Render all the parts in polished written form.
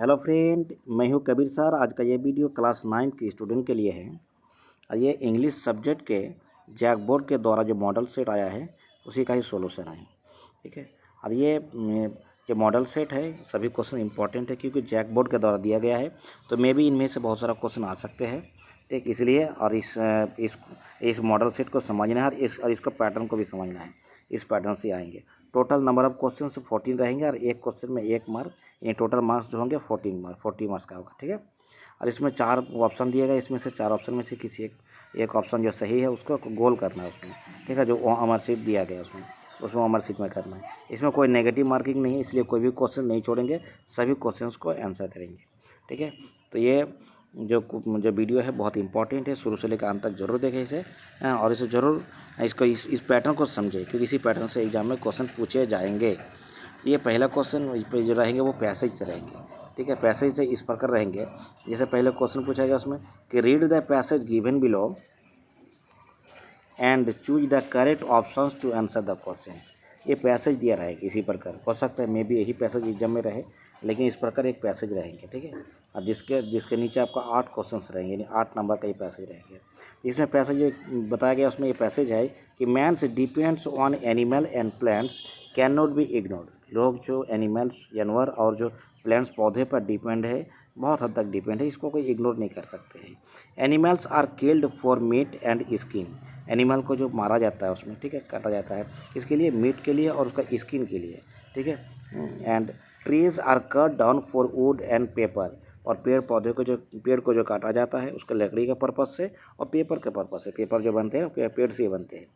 Hello friend, मैं हूं Kabir sir. आज का ये वीडियो क्लास 9 के स्टूडेंट के लिए है और ये इंग्लिश सब्जेक्ट के जैक बोर्ड के द्वारा जो मॉडल सेट आया है उसी का ही सोल्यूशन है। ठीक है, और ये जो मॉडल सेट है सभी क्वेश्चन इंपॉर्टेंट है क्योंकि जैक बोर्ड के द्वारा दिया गया है, तो मे भी इनमें से बहुत सारा क्वेश्चन आ सकते हैं। ठीक, इसलिए और इस मॉडल सेट को समझना है और इसको पैटर्न को भी समझना है। इस पैटर्न से आएंगे। टोटल नंबर ऑफ क्वेश्चन 14 रहेंगे और एक क्वेश्चन में 1 मार्क, ये टोटल मार्क्स जो होंगे 40 मार्क्स का होगा। ठीक है, और इसमें 4 ऑप्शन दिए गए, इसमें से 4 ऑप्शन में से किसी एक ऑप्शन जो सही है उसको गोल करना है उसमें। ठीक है, जो अमर सीट दिया गया उसमें अमर सीट में करना है। इसमें कोई नेगेटिव मार्किंग नहीं है, इसलिए कोई भी क्वेश्चन नहीं छोड़ेंगे, सभी क्वेश्चंस को आंसर करेंगे। ठीक है, तो ये जो वीडियो है बहुत इंपॉर्टेंट है, शुरू से लेकर अंत तक जरूर देखें इसे और इसे ज़रूर इस पैटर्न को समझें क्योंकि इसी पैटर्न से एग्जाम में क्वेश्चन पूछे जाएंगे। ये पहला क्वेश्चन इस पर जो रहेंगे वो पैसेज से रहेंगे। ठीक है, पैसेज से इस प्रकार रहेंगे जैसे पहले क्वेश्चन पूछा गया उसमें कि read the passage given below and choose the correct options to answer the question. ये पैसेज दिया रहेगा इसी प्रकार, हो सकता है मे बी यही पैसेज एग्जाम में रहे, लेकिन इस प्रकार एक पैसेज रहेंगे। ठीक है, और जिसके नीचे आपका 8 क्वेश्चंस रहेंगे, यानी 8 नंबर का ये पैसेज रहेंगे। इसमें पैसेज बताया गया उसमें ये पैसेज है कि man's depends on animal and plants can not be ignored. लोग जो एनिमल्स जानवर और जो प्लांट्स पौधे पर डिपेंड है, बहुत हद तक डिपेंड है, इसको कोई इग्नोर नहीं कर सकते हैं। Animals are killed for meat and skin. Animal को जो मारा जाता है उसमें, ठीक है, काटा जाता है इसके लिए, मीट के लिए और उसका स्किन के लिए। ठीक है, and trees are cut down for wood and paper. और पेड़ को जो काटा जाता है उसका लकड़ी के पर्पज़ से और पेपर के पर्पज़ से। पेपर जो बनते हैं पेड़ से बनते हैं।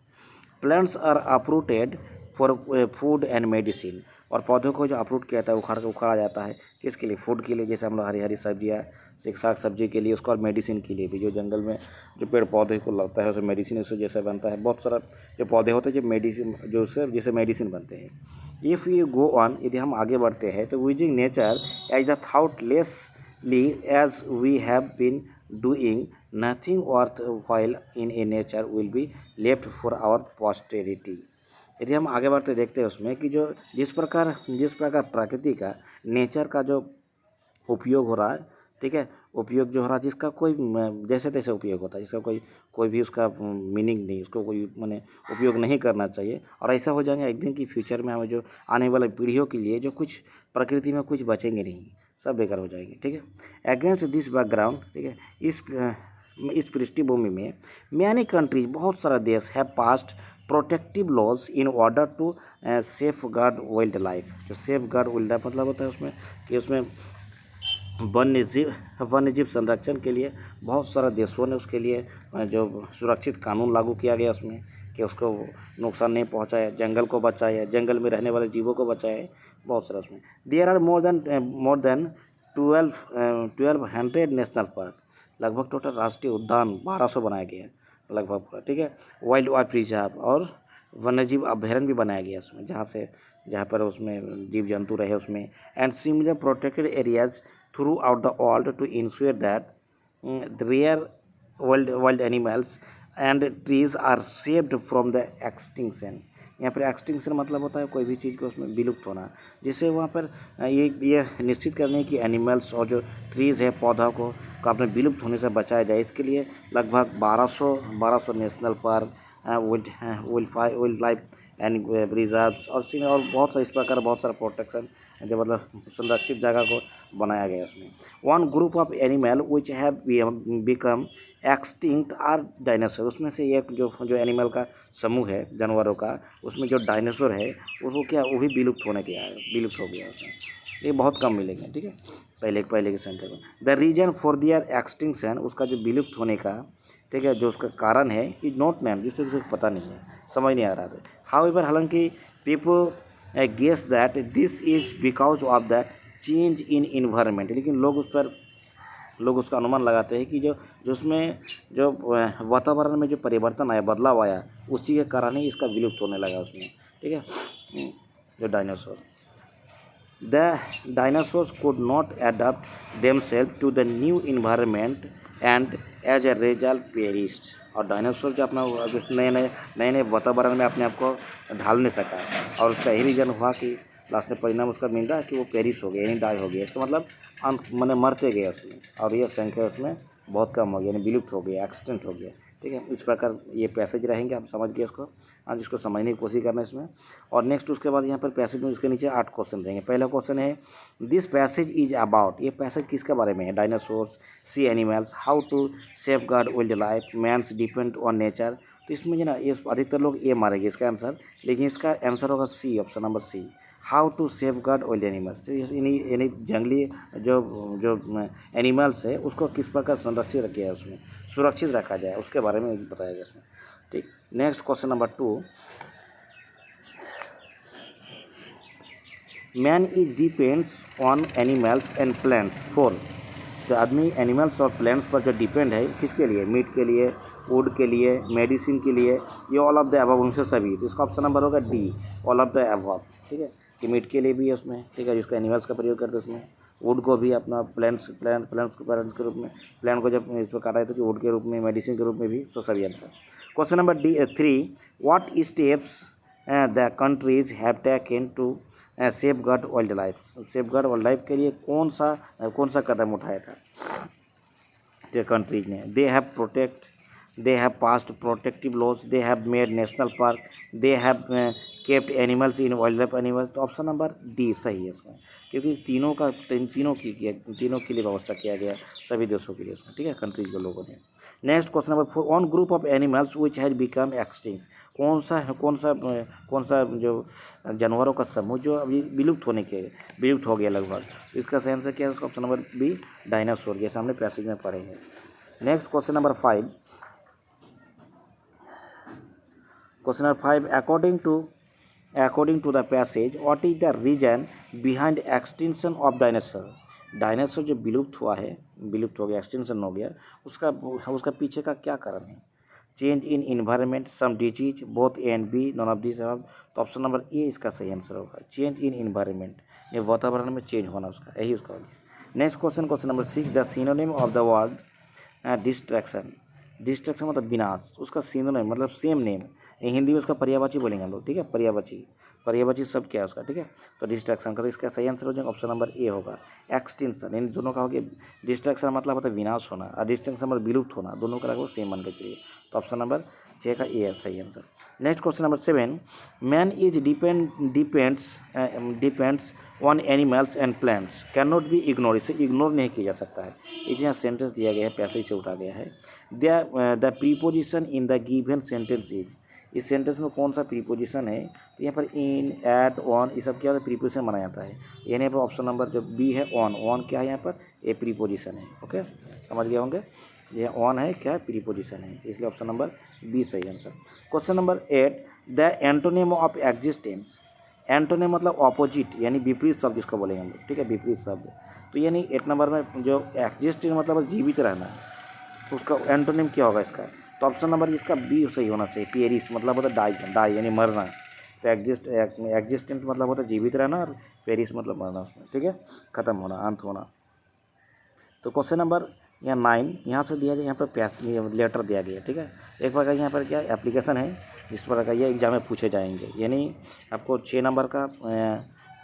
Plants are uprooted for food and medicine. और पौधों को जो अप्रूट किया जाता है, उखाड़ा जाता है किसके लिए? फूड के लिए, जैसे हम लोग हरी हरी सब्जियाँ, साग सब्जी के लिए उसको, और मेडिसिन के लिए भी। जो जंगल में जो पेड़ पौधे को लगता है उसे मेडिसिन उससे जैसे बनता है। बहुत सारा जो पौधे होते हैं जो मेडिसिन, जो उससे जैसे मेडिसिन बनते हैं। इफ़ यू गो ऑन, यदि हम आगे बढ़ते हैं तो using nature as the thoughtlessly as we have been doing, nothing worthwhile in a nature will be left for our posterity. यदि हम आगे बढ़ते देखते हैं उसमें कि जो जिस प्रकार प्रकृति का, नेचर का जो उपयोग हो रहा है, ठीक है, उपयोग जो हो रहा है जिसका कोई जैसे तैसे उपयोग होता है, जिसका कोई भी उसका मीनिंग नहीं, उसको कोई मैंने उपयोग नहीं करना चाहिए। और ऐसा हो जाएगा एक दिन की फ्यूचर में हमें जो आने वाले पीढ़ियों के लिए जो कुछ प्रकृति में कुछ बचेंगे नहीं, सब बेकार हो जाएंगे। ठीक है, अगेंस्ट दिस बैकग्राउंड, ठीक है, इस पृष्ठभूमि में मैनी कंट्रीज, बहुत सारा देश है passed protective laws in order to safeguard wildlife. जो सेफ गार्ड वाइल्ड लाइफ मतलब होता है उसमें कि उसमें वन्य जीव संरक्षण के लिए बहुत सारा देशों ने उसके लिए जो सुरक्षित कानून लागू किया गया उसमें कि उसको नुकसान नहीं पहुंचाया, जंगल को बचाया, जंगल में रहने वाले जीवों को बचाया, बहुत सारा उसमें। There are more than 1200 national park. लगभग टोटल राष्ट्रीय उद्यान 1200 बनाया गया है लगभग पूरा। ठीक है, वाइल्ड लाइफ रिजर्व और वन्यजीव अभयारण्य भी बनाया गया उसमें, जहाँ पर उसमें जीव जंतु रहे उसमें। And similar protected areas throughout the world to ensure that the rare wild animals and trees are saved from the extinction. यहाँ पर एक्सटिंक्शन मतलब होता है कोई भी चीज़ को उसमें विलुप्त होना, जिससे वहाँ पर ये निश्चित करने की एनिमल्स और जो ट्रीज़ है, पौधा को अपने विलुप्त होने से बचाया जाए। इसके लिए लगभग 1200 national park, wild life and reserves और बहुत सारे इस प्रकार बहुत सारा प्रोटेक्शन जो मतलब संरक्षित जगह को बनाया गया उसमें। One group of animal which have become extinct are dinosaur. उसमें से एक जो एनिमल का समूह है, जानवरों का, उसमें जो डायनासोर है वो भी विलुप्त हो गया उसमें। ये बहुत कम मिलेंगे। ठीक है, पहले के सेंटर में। The reason for their extinction, उसका जो विलुप्त होने का, ठीक है, जो उसका कारण है, इज नॉट नोन, जिससे किसी को पता नहीं है, समझ नहीं आ रहा है। हाउएवर, हालांकि people guess that this is because of the change in environment. लेकिन लोग उसका अनुमान लगाते हैं कि जो उसमें जो वातावरण में जो परिवर्तन आया, बदलाव आया, उसी के कारण ही इसका विलुप्त होने लगा उसमें। ठीक है, जो dinosaur, the dinosaurs could not adopt themselves to the new environment and as a result perished. और डायनासोर जो अपना नए नए वातावरण में अपने आप को ढाल नहीं सका, और उसका यही रीज़न हुआ कि लास्ट में परिणाम उसका मिल रहा है कि वो पेरिश हो गया यानी डाई हो गया। इसका मतलब मैंने मरते गए उसमें, और ये संख्या उसमें बहुत कम हो गया यानी विलुप्त हो गया, एक्सटेंट हो गया। ठीक है, इस प्रकार ये पैसेज रहेंगे, आप समझ गए इसको। आज इसको समझने की कोशिश करना इसमें। और नेक्स्ट उसके बाद यहाँ पर पैसेज में उसके नीचे 8 क्वेश्चन रहेंगे। पहला क्वेश्चन है दिस पैसेज इज अबाउट, ये पैसेज किसके बारे में है? Dinosaurs, sea animals, how to safeguard wildlife, man's depend on nature. तो इसमें जो ना ये अधिकतर लोग ए मारेंगे इसका आंसर, लेकिन इसका आंसर होगा C, option number C, how to safeguard wild animals. तो यानी जंगली जो जो एनिमल्स है उसको किस प्रकार संरक्षित रखा है, उसमें सुरक्षित रखा जाए उसके बारे में बताया गया इसमें। ठीक, next question number 2, man is depends on animals and plants for. जो आदमी एनिमल्स और प्लांट्स पर जो डिपेंड है किसके लिए? मीट के लिए, वुड के लिए, मेडिसिन के लिए, ये ऑल ऑफ द अबव उनसे सभी। तो इसका ऑप्शन नंबर होगा D, all of the above. ठीक है, कि मीट के लिए भी है उसमें, ठीक है, जिसको एनिमल्स का प्रयोग करते हैं उसमें, वुड को भी अपना प्लांट्स के रूप में, प्लांट को जब इसमें काटा है तो कि वुड के रूप में, मेडिसिन के रूप में भी, सो सभी answer. Question number D 3, what steps the countries have taken to safeguard wildlife. Safeguard wildlife के लिए कौन सा कदम उठाया था कंट्रीज ने? They have passed protective laws, they have made national park, they have kept animals in wildlife animals. तो option number D सही है इसमें, क्योंकि तीनों के लिए व्यवस्था किया गया सभी देशों के लिए उसमें। ठीक है, कंट्रीज के लोगों ने। Next question number 4, on group of animals which has become extinct. कौन सा जो जानवरों का समूह जो अभी विलुप्त हो गया लगभग। इसका सही आंसर क्या है? उसका ऑप्शन नंबर बी, डायनासोर, जैसे हमने पैसेज में पढ़े हैं। Next question number 5, according to the passage, what is the reason behind extinction of dinosaur? Dinosaur जो विलुप्त हो गया, एक्सटिंक्शन हो गया, उसका पीछे का क्या कारण है? Change in environment, some disease, both A and B, none of this. तो ऑप्शन नंबर ए इसका सही आंसर होगा, चेंज इन इन्वायरमेंट, ये वातावरण में चेंज होना उसका, यही उसका हो गया। Next question number 6, the synonym of the word distraction. Distraction मतलब विनाश, उसका सिनोनिम मतलब सेम नेम, हिंदी में उसका पर्यायवाची बोलेंगे हम लोग। ठीक है, पर्यायवाची शब्द क्या है उसका? ठीक है, तो डिस्ट्रैक्शन का, तो इसका सही आंसर हो जाएगा ऑप्शन नंबर ए होगा, एक्सटिंक्शन। इन दोनों का हो गया, डिस्ट्रैक्शन मतलब होता है विनाश होना, और डिस्ट्रैक्शन मतलब विलुप्त होना, दोनों का लगभग सेम मान के चलिए। तो ऑप्शन नंबर 6 का ए है सही answer. Next question number 7, man is depends on animals and plants can not be ignore. इसे इग्नोर नहीं किया जा सकता है। ये यहाँ सेंटेंस दिया गया है, पैसेज से उठा गया है। The preposition in the given sentence is, इस सेंटेंस में कौन सा प्रीपोजिशन है? तो यहाँ पर इन, एट, ऑन, ये सब क्या होता है? प्रीपोजिशन बनाया जाता है। यानी पर ऑप्शन नंबर जो बी है ऑन क्या है? यहाँ पर ए प्रीपोजिशन है। ओके, समझ गए होंगे, ये ऑन है क्या? प्रीपोजिशन है, इसलिए ऑप्शन नंबर बी सही answer. Question number 8, the antonym of existence. Antonym मतलब ऑपोजिट यानी विपरीत शब्द जिसको बोलेंगे हम लोग। ठीक है, विपरीत शब्द। तो यानी 8 नंबर में जो एग्जिस्टेंस मतलब जीवित रहना, तो उसका एंटोनिम क्या होगा इसका? तो ऑप्शन नंबर इसका बी सही होना चाहिए, पेरिस मतलब होता है डाई यानी मरना। तो एग्जिस्टेंट मतलब होता है जीवित रहना, और पेरिस मतलब मरना उसमें। ठीक है, खत्म होना, अंत होना। तो क्वेश्चन नंबर यहाँ 9 यहाँ से दिया गया, यहाँ पर लेटर दिया गया। ठीक है, एक प्रकार यहाँ पर क्या एप्लीकेशन है, जिस प्रकार ये एग्जाम में पूछे जाएंगे। यानी आपको 6 नंबर का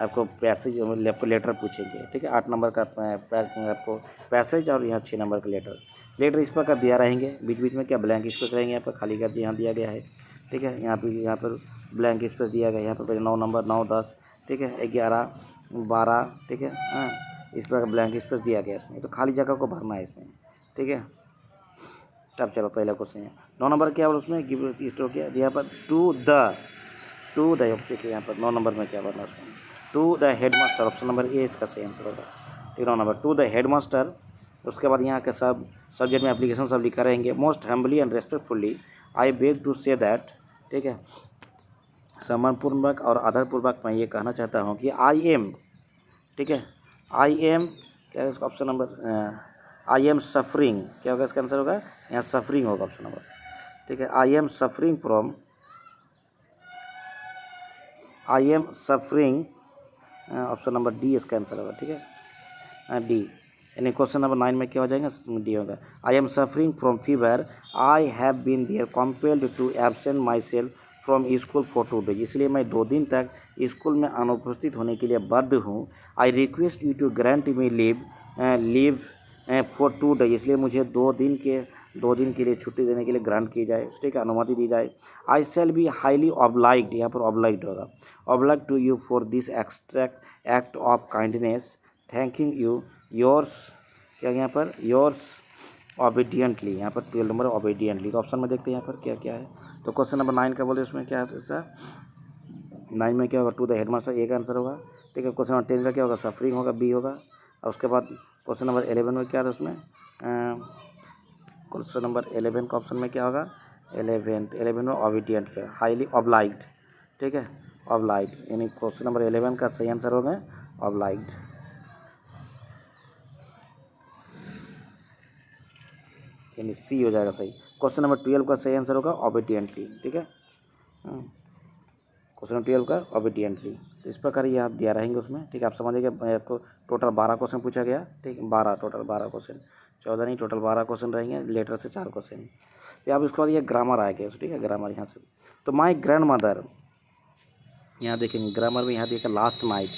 आपको पैसेज लेटर पूछेंगे। ठीक है, 8 नंबर का आपको पैसेज और यहाँ 6 नंबर का लेटर इस प्रकार दिया रहेंगे। बीच बीच में क्या ब्लैंक स्पेस रहेंगे, यहाँ पर खाली कर यहाँ दिया गया है। ठीक है, यहाँ पर ब्लैंक स्पेस दिया गया, यहाँ पर 9 नंबर 9, 10, ठीक है, 11, 12, ठीक है, हाँ, इस प्रकार ब्लैंक स्पेस दिया गया इसमें, तो खाली जगह को भरना है इसमें। ठीक है, तब चलो पहला क्वेश्चन है 9 नंबर क्या, और उसमें गिव स्टोर किया यहाँ पर टू द देखिए यहाँ पर 9 नंबर में क्या भरना उसमें, to the headmaster, option number A इसका सही आंसर होगा। ठीक, 9 नंबर टू द हेडमास्टर। उसके बाद यहाँ के सब सब्जेक्ट में एप्लीकेशन सब लिखा रहेंगे। Most humbly and respectfully I beg to say that. ठीक है, सम्मानपूर्वक और आदरपूर्वक मैं ये कहना चाहता हूँ कि आई एम, ठीक है, आई एम क्या है इसका option number, I am suffering, क्या होगा इसका आंसर होगा, यहाँ सफरिंग होगा ऑप्शन नंबर। ठीक है, आई am suffering from, I am suffering, option number D इसका आंसर होगा। ठीक है, डी, यानी क्वेश्चन नंबर 9 में क्या हो जाएगा, डी होगा। I am suffering from fever, I have been there compelled to absent myself from school for 2 days, इसलिए मैं 2 दिन तक स्कूल में अनुपस्थित होने के लिए बाध्य हूँ। I request you to grant me leave for 2 days, इसलिए मुझे 2 दिन के लिए छुट्टी देने के लिए ग्रांट की जाए, ठीक है, अनुमति दी जाए। आई शैल बी हाईली ऑब्लाइग्ड, यहाँ पर ऑब्लाइग्ड होगा, obliged to you for this act of kindness, thanking you yours, क्या यहाँ पर योर्स ओबीडियंटली, यहाँ पर 12 नंबर ओबीडियंटली। तो ऑप्शन में देखते हैं यहाँ पर क्या क्या है। तो क्वेश्चन नंबर 9 का बोले उसमें क्या है, इसका 9 में क्या होगा, टू द हेडमास्टर, एक आंसर होगा, ठीक है। क्वेश्चन नंबर 10 का क्या होगा, सफरिंग होगा, बी होगा। और उसके बाद क्वेश्चन नंबर 11 में क्या था उसमें, क्वेश्चन नंबर 11 का ऑप्शन में क्या होगा, 11 में ओबीडियंट है, हाईली ऑब्लाइग्ड, ठीक है, ऑब्लाइग्ड, यानी क्वेश्चन नंबर 11 का सही आंसर होगा ऑब्लाइग्ड, यानी सी हो जाएगा सही। क्वेश्चन नंबर 12 का सही आंसर होगा ओबीडियंटली, ठीक है, क्वेश्चन नंबर 12 का ओबीडियंटली। तो इस प्रकार ये आप दिया रहेंगे उसमें, ठीक है। आप समझिए कि आपको टोटल 12 क्वेश्चन पूछा गया, ठीक है, 12 टोटल 12 क्वेश्चन, 14 नहीं, टोटल 12 क्वेश्चन रहेंगे, लेटर से 4 क्वेश्चन। तो आप उसके बाद ये ग्रामर आएगा, ठीक है, ग्रामर यहाँ से। तो माई ग्रैंड मदर, यहाँ देखेंगे ग्रामर में, यहाँ देखा लास्ट नाइट,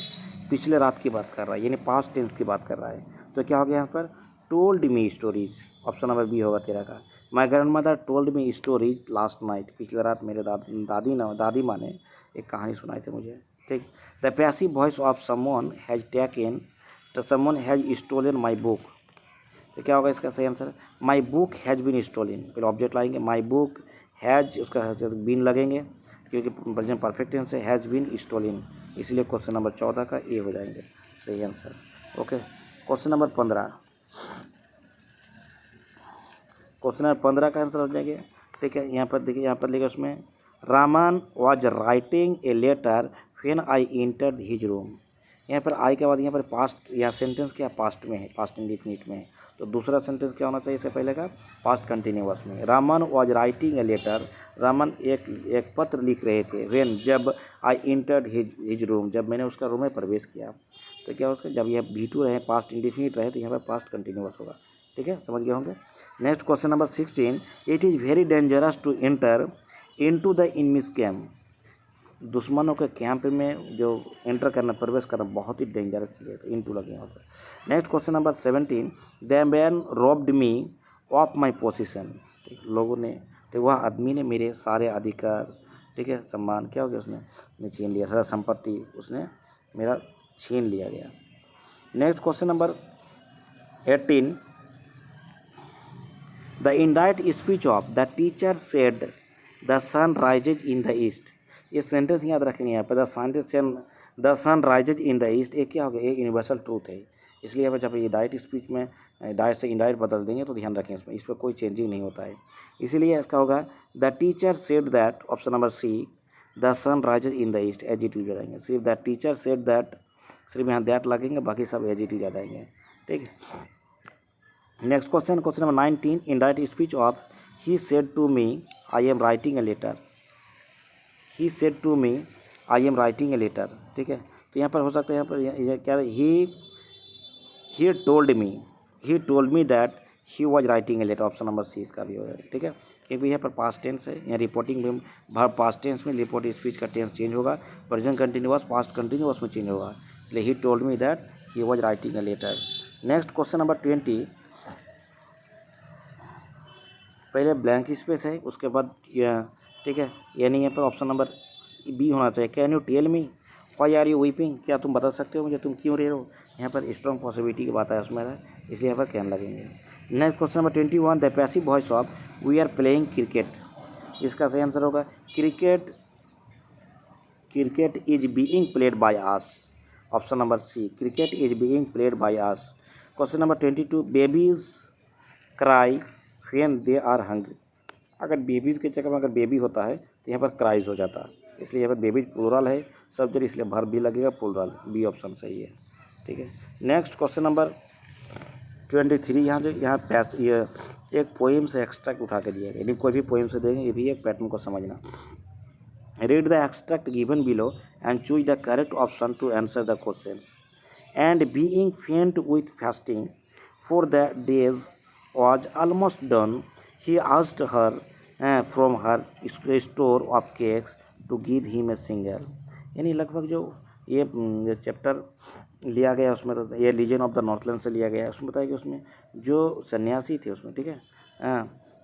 पिछले रात की बात कर रहा है, यानी पास्ट टेंस की बात कर रहा है। तो क्या हो गया यहाँ पर, told me stories, option number B होगा तेरा का। My grandmother told me stories last night, पिछले रात मेरे दादी माँ ने एक कहानी सुनाई थी मुझे, ठीक। The passive voice of someone has stolen my book, तो क्या होगा इसका सही answer, my book has been stolen, पहले ऑब्जेक्ट लाएंगे, माई बुक हैज़, उसका बीन लगेंगे क्योंकि प्रेजेंट परफेक्ट टेंस है, हैज़ बीन स्टोलन, इसलिए क्वेश्चन नंबर 14 का ए हो जाएंगे सही answer. Okay, question number 15, question number 15 का आंसर हो जाएगा, ठीक है। यहाँ पर देखिए, यहाँ पर लिखा उसमें, Raman was writing a letter when I entered his room, यहाँ पर आई के बाद यहाँ पर पास्ट, या सेंटेंस क्या पास्ट में है, पास्ट इंडिफिनिट में है, तो दूसरा सेंटेंस क्या होना चाहिए इससे पहले का, पास्ट कंटिन्यूअस में। Raman was writing a letter, Raman एक पत्र लिख रहे थे, व्हेन जब, आई एंटर्ड हिज रूम, जब मैंने उसका रूम में प्रवेश किया। तो क्या उसका, जब यह V2 रहे, पास्ट इंडिफिनिट रहे, तो यहाँ पर पास्ट कंटिन्यूअस होगा, ठीक है, समझ गए होंगे। Next question number 16, it is very dangerous to enter into the enemies camp, दुश्मनों के कैंप में जो एंटर करना, प्रवेश करना बहुत ही डेंजरस चीज़ है, तो इनटू लगे यहाँ पर। Next question number 17, the man robbed me of my position, ठीक, लोगों ने, ठीक, वह आदमी ने मेरे सारे अधिकार, ठीक है, सम्मान, क्या हो गया उसने छीन लिया, सारा संपत्ति उसने मेरा छीन लिया गया। नेक्स्ट क्वेश्चन नंबर 18, द इंडाइट speech of the teacher said the sun rises in the east, ये सेंटेंस याद रखेंगे यहाँ पर, the sun rises in the east, ये क्या हो गया, ये यूनिवर्सल ट्रूथ है, इसलिए यहाँ पर जब ये डाइट स्पीच में डाइट से इंडाइट बदल देंगे तो ध्यान रखें इसमें, इस पर कोई चेंजिंग नहीं होता है, इसीलिए इसका होगा the teacher said that, option number C, the sun rises in the east, adjective जो रहेंगे, सिर्फ द टीचर सेड दैट, सिर्फ यहाँ दैट लगेंगे, बाकी सब एडजेक्टिव आ जाएंगे, ठीक है। Next question, question number 19, in डाइट speech of he said to me I am writing a letter, he said to me I am writing a letter, ठीक है। तो यहाँ पर हो सकता है, यहाँ पर क्या है, he told me that he was writing a letter, option number C इसका भी हो जाएगा, ठीक है, क्योंकि यहाँ पर पास्ट टेंस है, यहाँ रिपोर्टिंग में वर्ब पास्ट टेंस में रिपोर्ट स्पीच का टेंस चेंज होगा, प्रेजेंट कंटिन्यूअस पास्ट कंटिन्यूअस में चेंज होगा, इसलिए he told me that he was writing a letter. Next question number 20, पहले ब्लैंक स्पेस है, उसके बाद ठीक है, यानी यहाँ पर ऑप्शन नंबर बी होना चाहिए, can you tell me why are you weeping, क्या तुम बता सकते हो मुझे तुम क्यों रो रहे हो, यहाँ पर स्ट्रॉन्ग पॉसिबिलिटी की बात है उसमें, इसलिए यहाँ पर कैन लगेंगे। Next question number 21, the passive voice of we are playing cricket, इसका सही आंसर होगा cricket is being played by us, option number C, cricket is being played by us. Question number 22, babies cry when they are hungry, अगर babies के जगह में अगर baby होता है तो यहाँ पर क्राइज हो जाता है, इसलिए यहाँ पर बेबीज प्लूरल है सब्जेक्ट, इसलिए भर भी लगेगा प्लूरल, बी ऑप्शन सही है, ठीक है। नेक्स्ट क्वेश्चन नंबर 23, यहाँ ये एक पोएम से एक्सट्रैक्ट उठा के दिया गया, यानी कोई भी पोएम से देंगे, ये भी एक पैटर्न को समझना। Read the extract given below and choose the correct option to answer the questions. And being faint with fasting for the days was almost done, he asked her from her store of cakes to give him a single. यानी लगभग जो ये chapter लिया गया उसमें, तो ये legion of the Northland से लिया गया है। उसमें बताया कि उसमें जो सन्यासी थे उसमें, ठीक है,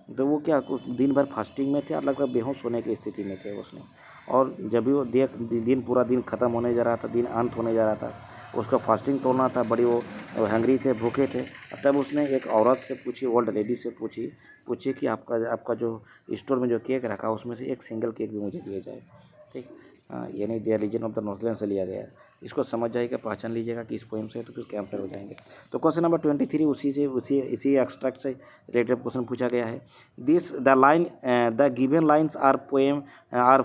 तो वो क्या कुछ दिन भर फास्टिंग में थे और लगभग बेहोश होने की स्थिति में थे उसने। और जब भी वो दिन पूरा दिन ख़त्म होने जा रहा था, दिन अंत होने जा रहा था, उसका फास्टिंग तोड़ना था, बड़ी वो हंगरी थे, भूखे थे। तब उसने एक औरत से पूछी, ओल्ड लेडी से पूछी कि आपका जो स्टोर में जो केक रखा उसमें से एक सिंगल केक भी मुझे दिया जाए। ठीक, यानी the legend of the Northland से लिया गया है। इसको समझ जाइएगा, पहचान लीजिएगा कि इस पोएम से, तो फिर आंसर हो जाएंगे। तो क्वेश्चन नंबर 23 इसी एक्सट्रैक्ट से रिलेटेड क्वेश्चन पूछा गया है। The given lines are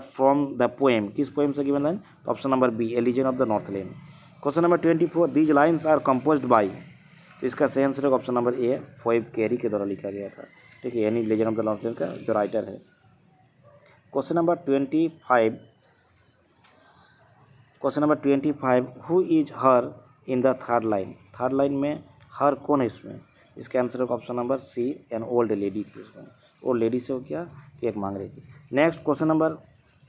from the poem. किस पोएम से गिवन लाइन? तो option number B, a legend of the Northland. Question number 24, these lines are composed by. तो इसका सही आंसर होगा option number A, Phoebe Cary के द्वारा लिखा गया था। ठीक है, यानी लीजन ऑफ द नॉर्थलैंड का जो राइटर है। Question number 25, who is her in the third line. Third line में हर कौन है इसमें? इसका आंसर होगा option number C, an old lady थी उसमें। ओल्ड लेडी से वो क्या केक मांग रही थी। नेक्स्ट क्वेश्चन नंबर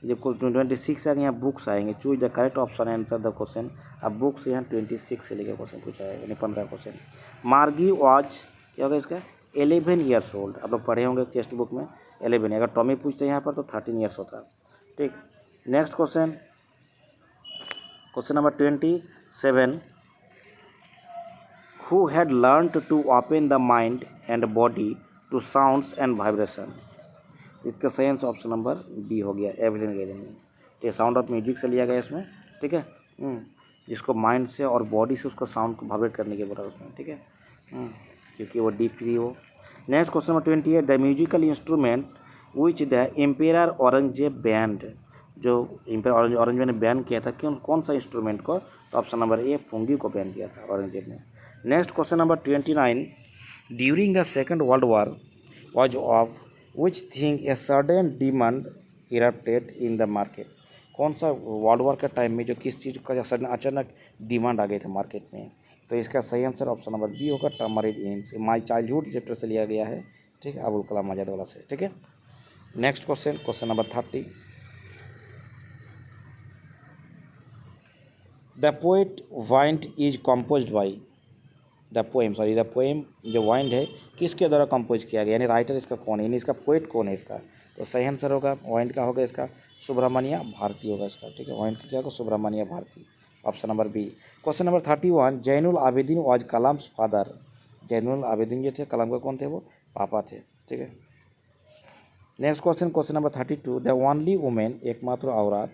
जो 26 आएंगे, यहाँ बुक्स आएंगे। Choose the correct option, answer the question. अब बुक्स यहाँ 26 से लेकर क्वेश्चन पूछा है, यानी 15 क्वेश्चन। मार्गी वॉज क्या होगा इसका? 11 ईयर्स ओल्ड। आप लोग पढ़े होंगे टेक्स्ट बुक में 11। अगर टॉमी पूछते हैं यहाँ पर तो 13 ईयर्स होता। ठीक, next question number 27, who had learned to open the mind and body to sounds and vibration. इसका सही आंसर ऑप्शन नंबर बी हो गया, एवलिन गैलिनी। तो साउंड ऑफ म्यूजिक से लिया गया इसमें, ठीक है, जिसको माइंड से और बॉडी से उसको साउंड को वाइब्रेट करने के बोला उसमें, ठीक है, क्योंकि वो डीप फ्री हो। Next question number 28, the musical instrument which the ampere Aurangzeb band. जो एम्पेयर औरंगजेब ने बैन किया था, कौन सा इंस्ट्रूमेंट को? तो ऑप्शन नंबर ए, पुंगी को बैन किया था औरंगजेब ने। Next question number 29, during the second world war was of which thing a sudden demand erupted in the market. कौन सा वर्ल्ड वॉर के टाइम में जो किस चीज़ का सडन अचानक डिमांड आ गई था मार्केट में? तो इसका सही आंसर ऑप्शन नंबर बी होगा, turmeric inks. My childhood chapter से लिया गया है, ठीक है, अबुल कलाम आज़ाद वाला से, ठीक है। Next question number 30, the poet wind is compose by. The poem जो वाइंड है किसके द्वारा कंपोज किया गया, यानी राइटर इसका कौन है, यानी इसका पोएट कौन है इसका? तो सही आंसर होगा वाइंड का होगा इसका सुब्रमण्य भारती होगा इसका, ठीक है। वाइंड का क्या होगा? Subramania Bharati, option number B. Question number 31, Zainul Abideen was Kalam's father. Zainul Abideen जो थे कलाम का कौन थे? वो पापा थे, ठीक है। Next question number 32, the only women, एकमात्र औरत,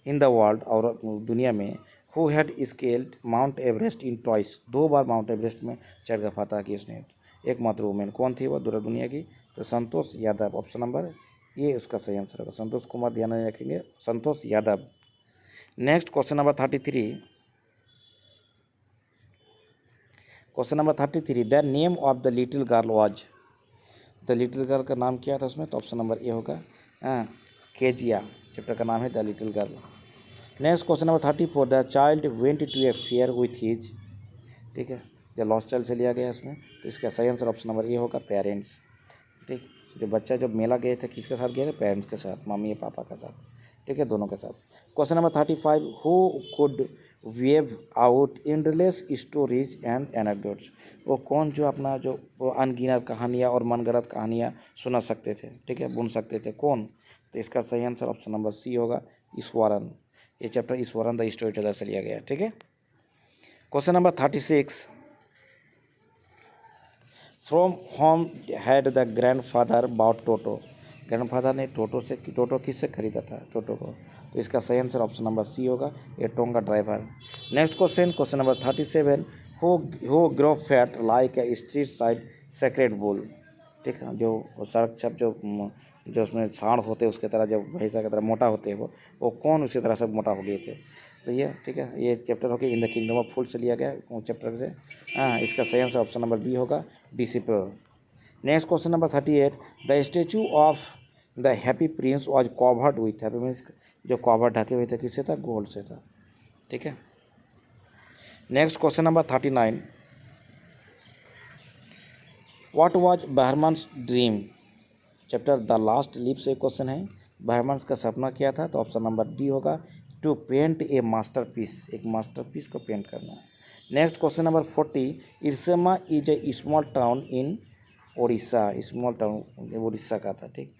इन द वर्ल्ड, और दुनिया में, who had scaled mount Everest in twice. 2 bar mount Everest में चढ़ कर फतह की उसने। एकमात्र वुमेन कौन थी वो दुनिया की? तो संतोष यादव, ऑप्शन नंबर ये उसका सही आंसर होगा। संतोष कुमार, ध्यान में रखेंगे, Santosh Yadav. Next question number 33, the name of the little girl was. The little girl का नाम क्या था उसमें? तो ऑप्शन नंबर ए होगा, केजिया। चैप्टर का नाम है the little girl. Next question number 34, the child went to a fair with his. ठीक है, जो लॉस्ट चाइल्ड से लिया गया है उसमें, तो इसका सही आंसर ऑप्शन नंबर ए होगा, पेरेंट्स। ठीक, जो बच्चा जब मेला गए थे किसके साथ गए थे? पेरेंट्स के साथ, मम्मी या पापा के साथ, ठीक है, दोनों के साथ। Question number 35, who could wave out endless stories and anecdotes. वो कौन जो अपना जो वो अनगिनत कहानियाँ और मनगढ़ंत कहानियाँ सुना सकते थे, ठीक है, बुन सकते थे, कौन? तो इसका सही आंसर ऑप्शन नंबर सी होगा, ईश्वरन। ये chapter Iswaran the storyteller से लिया गया है, ठीक है। Question number 36, from whom had the grandfather bought Toto. Grandfather ने टोटो किससे खरीदा था? टोटो को। तो इसका सही आंसर ऑप्शन नंबर सी होगा, a tonga driver. Next question number 37, who grow fat like a street side sacred bull. ठीक है, जो सड़क छप जो उसमें सांड होते हैं उसके तरह, जब भैंसा की तरह मोटा होते हैं वो कौन उसी तरह से मोटा हो गए थे? तो ये, ठीक है, ये चैप्टर हो गया in the kingdom of food से लिया गया चैप्टर से। इसका सही आंसर ऑप्शन नंबर बी होगा, disciple. Next question number 38, the statue of the happy Prince was covered with. Happy means जो कवर ढके हुए थे किससे था? गोल्ड से था, ठीक है। Next question number 39, what was Behrman's dream. Chapter the last leaf एक क्वेश्चन है, बर्मन्स का सपना क्या था, तो ऑप्शन नंबर डी होगा, टू पेंट ए मास्टरपीस, एक मास्टरपीस को पेंट करना है। Next question number 40, Ersama is a small town in Orissa, small town Orissa का था, ठीक।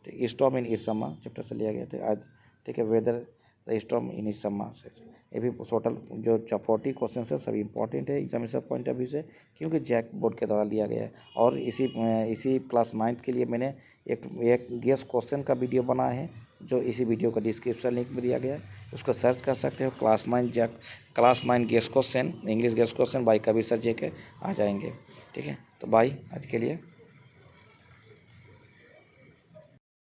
तो स्टॉर्म इन इरसेमा चैप्टर से लिया गया था आज, ठीक है। वेदर द स्टॉर्म इन इरसेमा से, ये भी टोटल जो 40 क्वेश्चन है सभी इंपॉर्टेंट है एग्जामिनेशन पॉइंट ऑफ व्यू से, क्योंकि जैक बोर्ड के द्वारा लिया गया है। और इसी क्लास 9 के लिए मैंने एक गेस क्वेश्चन का वीडियो बनाया है, जो इसी वीडियो का डिस्क्रिप्शन लिंक में दिया गया है, उसको सर्च कर सकते हो। Class 9 guess question, English guess question by Kabir sir ji के आ जाएंगे, ठीक है। तो बाय आज के लिए।